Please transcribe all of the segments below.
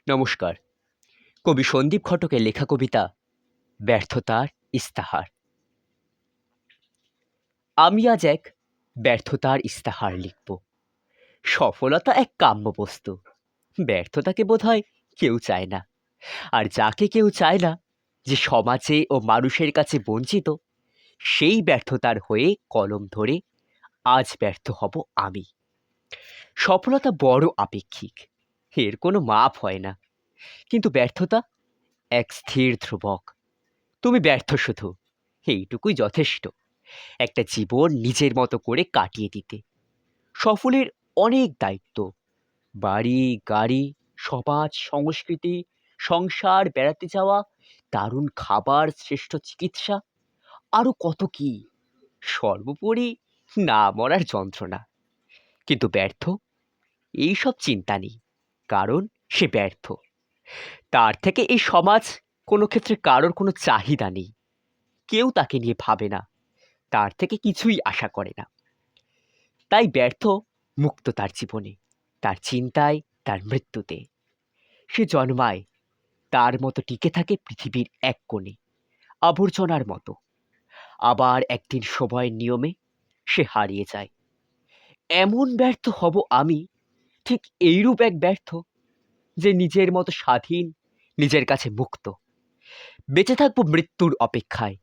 নমস্কার। কবি সন্দীপ ঘটকের লেখা কবিতা 'ব্যর্থতার ইস্তাহার'। আমি আজ এক ব্যর্থতার ইস্তাহার লিখব। সফলতা এক কাম্য বস্তু, ব্যর্থতাকে বোধহয় কেউ চায় না। আর যাকে কেউ চায় না, যে সমাজে ও মানুষের কাছে বঞ্চিত, সেই ব্যর্থতার হয়ে কলম ধরে আজ ব্যর্থ হব আমি। সফলতা বড় আপেক্ষিক, এর কোনো মাপ হয় না। কিন্তু ব্যর্থতা এক স্থির ধ্রুবক। তুমি ব্যর্থ শুধু, এইটুকুই যথেষ্ট একটা জীবন নিজের মতো করে কাটিয়ে দিতে। সফলের অনেক দায়িত্ব, বাড়ি গাড়ি, সমাজ সংস্কৃতি, সংসার, বেড়াতে যাওয়া, দারুণ খাবার, শ্রেষ্ঠ চিকিৎসা, আরো কত কি। সর্বোপরি না মরার যন্ত্রণা। কিন্তু ব্যর্থ, এইসব চিন্তা নেই, কারণ সে ব্যর্থ। তার থেকে এই সমাজ কোনো ক্ষেত্রে কারোর কোনো চাহিদা নেই, কেউ তাকে নিয়ে ভাবে না, তার থেকে কিছুই আশা করে না। তাই ব্যর্থ মুক্ত তার জীবনে, তার চিন্তায়, তার মৃত্যুতে। সে জন্মায়, তার মতো টিকে থাকে পৃথিবীর এক কোণে, আবর্জনার মতো। আবার একদিন সময়ের নিয়মে সে হারিয়ে যায়। এমন ব্যর্থ হব আমি, ঠিক এইরূপ এক ব্যর্থ, যে নিজের মতো স্বাধীন, নিজের কাছে মুক্ত। বেঁচে থাকবো মৃত্যুর অপেক্ষায়,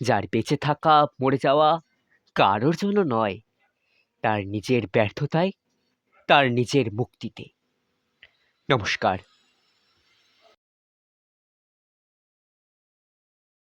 যার বেঁচে থাকা মরে যাওয়া কারোর জন্য নয়, তার নিজের ব্যর্থতায়, তার নিজের মুক্তিতে। নমস্কার।